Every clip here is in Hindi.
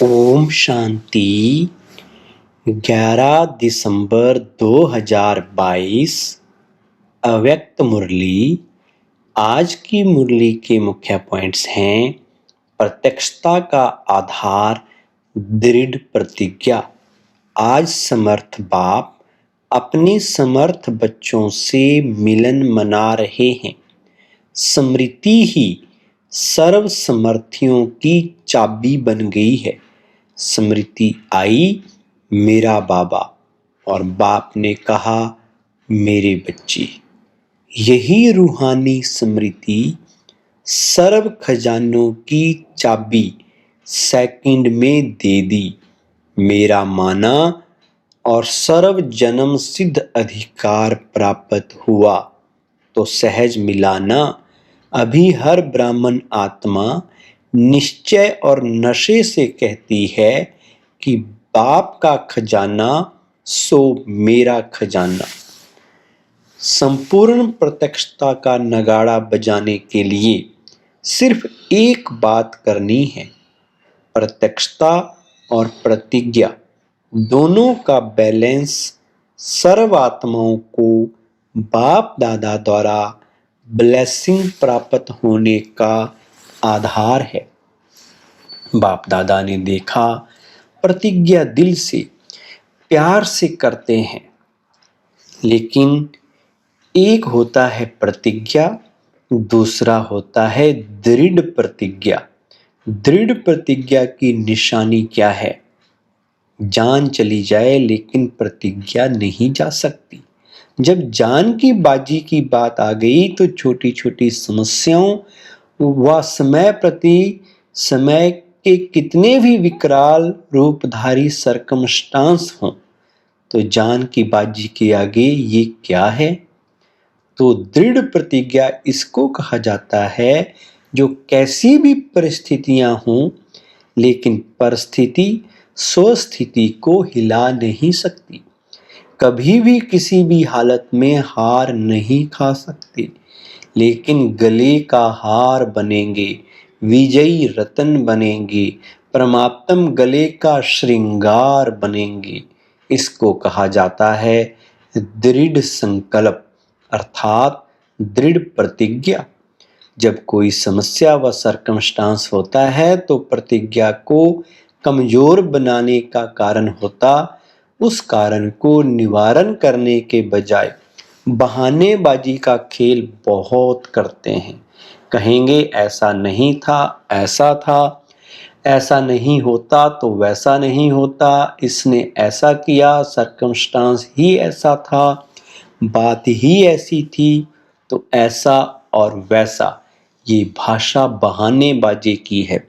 ओम शांति। 11 दिसंबर 2022 अव्यक्त मुरली। आज की मुरली के मुख्य पॉइंट्स हैं: प्रत्यक्षता का आधार, दृढ़ प्रतिज्ञा। आज समर्थ बाप अपने समर्थ बच्चों से मिलन मना रहे हैं। स्मृति ही सर्व समर्थियों की चाबी बन गई है। स्मृति आई, मेरा बाबा, और बाप ने कहा, मेरे बच्चे। यही रूहानी स्मृति सर्व खजानों की चाबी सेकंड में दे दी। मेरा माना और सर्व जन्म सिद्ध अधिकार प्राप्त हुआ तो सहज मिलाना। अभी हर ब्राह्मण आत्मा निश्चय और नशे से कहती है कि बाप का खजाना सो मेरा खजाना। संपूर्ण प्रत्यक्षता का नगाड़ा बजाने के लिए सिर्फ एक बात करनी है: प्रत्यक्षता और प्रतिज्ञा दोनों का बैलेंस सर्व आत्माओं को बाप दादा द्वारा ब्लेसिंग प्राप्त होने का आधार है। बाप दादा ने देखा, प्रतिज्ञा दिल से प्यार से करते हैं, लेकिन एक होता है प्रतिज्ञा, दूसरा होता है दृढ़ प्रतिज्ञा। दृढ़ प्रतिज्ञा की निशानी क्या है? जान चली जाए लेकिन प्रतिज्ञा नहीं जा सकती। जब जान की बाजी की बात आ गई तो छोटी छोटी समस्याओं व समय प्रति समय के कितने भी विकराल रूपधारी सर्कमस्टांस हों, तो जान की बाजी के आगे ये क्या है? तो दृढ़ प्रतिज्ञा इसको कहा जाता है जो कैसी भी परिस्थितियां हों, लेकिन परिस्थिति स्वस्थिति को हिला नहीं सकती। कभी भी किसी भी हालत में हार नहीं खा सकते, लेकिन गले का हार बनेंगे, विजयी रतन बनेंगे, परमात्म गले का श्रृंगार बनेंगे। इसको कहा जाता है दृढ़ संकल्प अर्थात दृढ़ प्रतिज्ञा। जब कोई समस्या व सर्कमस्टांस होता है तो प्रतिज्ञा को कमजोर बनाने का कारण होता, उस कारण को निवारण करने के बजाय बहानेबाजी का खेल बहुत करते हैं। कहेंगे ऐसा नहीं था, ऐसा था, ऐसा नहीं होता तो वैसा नहीं होता, इसने ऐसा किया, सर्कमस्टांस ही ऐसा था, बात ही ऐसी थी, तो ऐसा और वैसा। ये भाषा बहानेबाजी की है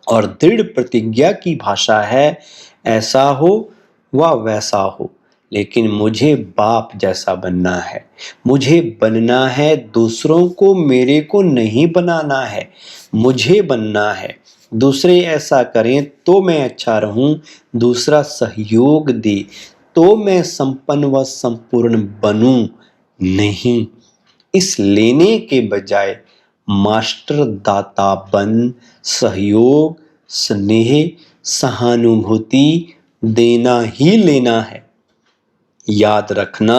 और दृढ़ प्रतिज्ञा की भाषा है ऐसा हो व वैसा हो, लेकिन मुझे बाप जैसा बनना है। मुझे बनना है, दूसरों को मेरे को नहीं बनाना है, मुझे बनना है। दूसरे ऐसा करें तो मैं अच्छा रहूं, दूसरा सहयोग दे तो मैं संपन्न व संपूर्ण बनूं। नहीं, इस लेने के बजाय मास्टर दाता बन सहयोग, स्नेह, सहानुभूति देना ही लेना है। याद रखना,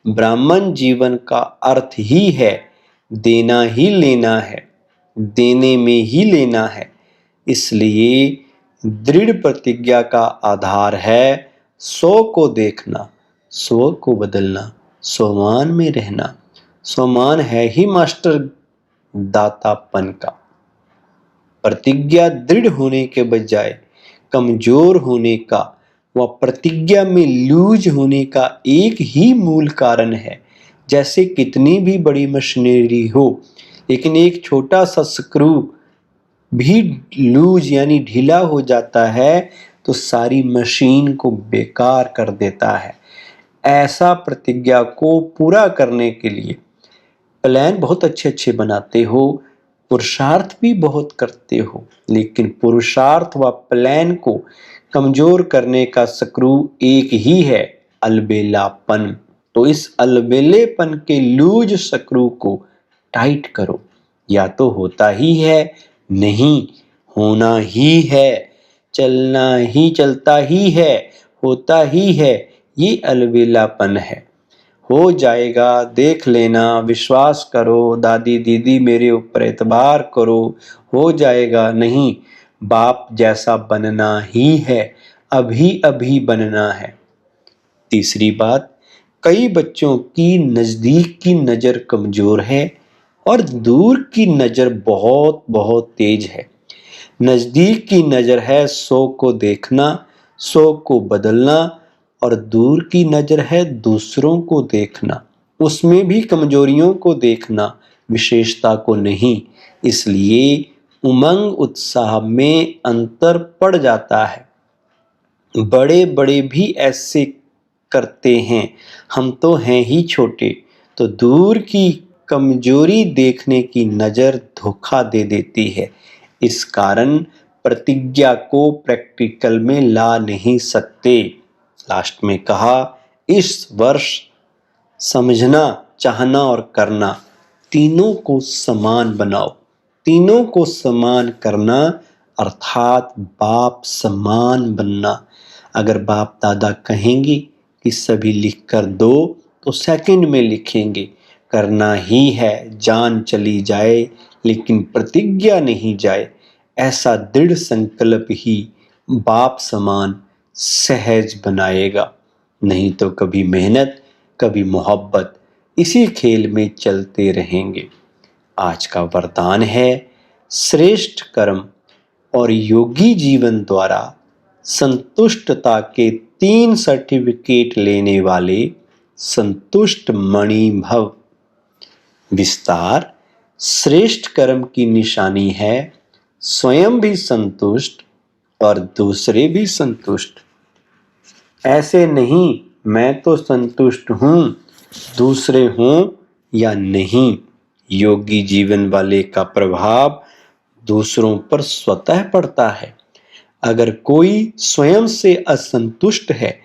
ब्राह्मण जीवन का अर्थ ही है देना ही लेना है, देने में ही लेना है। इसलिए दृढ़ प्रतिज्ञा का आधार है 100 को देखना, 100 को बदलना, स्वमान में रहना। स्वमान है ही मास्टर दातापन का। प्रतिज्ञा दृढ़ होने के बजाय कमजोर होने का व प्रतिज्ञा में लूज होने का एक ही मूल कारण है। जैसे कितनी भी बड़ी मशीनरी हो, लेकिन एक छोटा सा स्क्रू भी लूज यानी ढीला हो जाता है तो सारी मशीन को बेकार कर देता है। ऐसा प्रतिज्ञा को पूरा करने के लिए प्लान बहुत अच्छे अच्छे बनाते हो, पुरुषार्थ भी बहुत करते हो, लेकिन पुरुषार्थ व प्लान को कमजोर करने का स्क्रू एक ही है, अलबेलापन। तो इस अलबेलेपन के लूज स्क्रू को टाइट करो। या तो होता ही है, नहीं होना ही है। चलना ही चलता ही है, होता ही है, ये अलबेलापन है। हो जाएगा, देख लेना, विश्वास करो, दादी दीदी मेरे ऊपर एतबार करो, हो जाएगा, नहीं, बाप जैसा बनना ही है, अभी अभी बनना है। तीसरी बात, कई बच्चों की नज़दीक की नज़र कमज़ोर है और दूर की नज़र बहुत बहुत तेज है। नज़दीक की नज़र है 100 को देखना, 100 को बदलना, और दूर की नज़र है दूसरों को देखना, उसमें भी कमजोरियों को देखना, विशेषता को नहीं। इसलिए उमंग उत्साह में अंतर पड़ जाता है। बड़े बड़े भी ऐसे करते हैं, हम तो हैं ही छोटे, तो दूर की कमजोरी देखने की नज़र धोखा दे देती है। इस कारण प्रतिज्ञा को प्रैक्टिकल में ला नहीं सकते। लास्ट में कहा, इस वर्ष समझना, चाहना और करना, तीनों को समान बनाओ। तीनों को समान करना अर्थात बाप समान बनना। अगर बाप दादा कहेंगे कि सभी लिख कर दो तो सेकंड में लिखेंगे। करना ही है, जान चली जाए लेकिन प्रतिज्ञा नहीं जाए, ऐसा दृढ़ संकल्प ही बाप समान सहज बनाएगा। नहीं तो कभी मेहनत, कभी मोहब्बत, इसी खेल में चलते रहेंगे। आज का वरदान है, श्रेष्ठ कर्म और योगी जीवन द्वारा संतुष्टता के 3 सर्टिफिकेट लेने वाले संतुष्ट मणि भव। विस्तार, श्रेष्ठ कर्म की निशानी है स्वयं भी संतुष्ट और दूसरे भी संतुष्ट। ऐसे नहीं मैं तो संतुष्ट हूँ, दूसरे हों या नहीं। योगी जीवन वाले का प्रभाव दूसरों पर स्वतः पड़ता है। अगर कोई स्वयं से असंतुष्ट है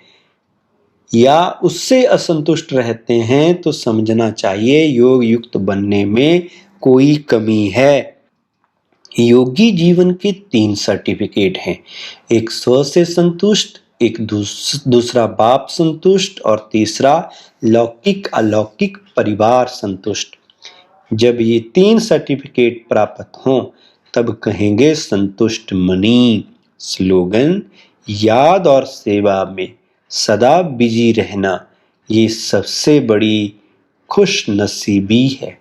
या उससे असंतुष्ट रहते हैं तो समझना चाहिए योग युक्त बनने में कोई कमी है। योगी जीवन के 3 सर्टिफिकेट हैं, एक स्व से संतुष्ट, एक दूसरा बाप संतुष्ट और तीसरा लौकिक अलौकिक परिवार संतुष्ट। जब ये 3 सर्टिफिकेट प्राप्त हों तब कहेंगे संतुष्ट मणि। स्लोगन, याद और सेवा में सदा बिजी रहना, ये सबसे बड़ी खुश नसीबी है।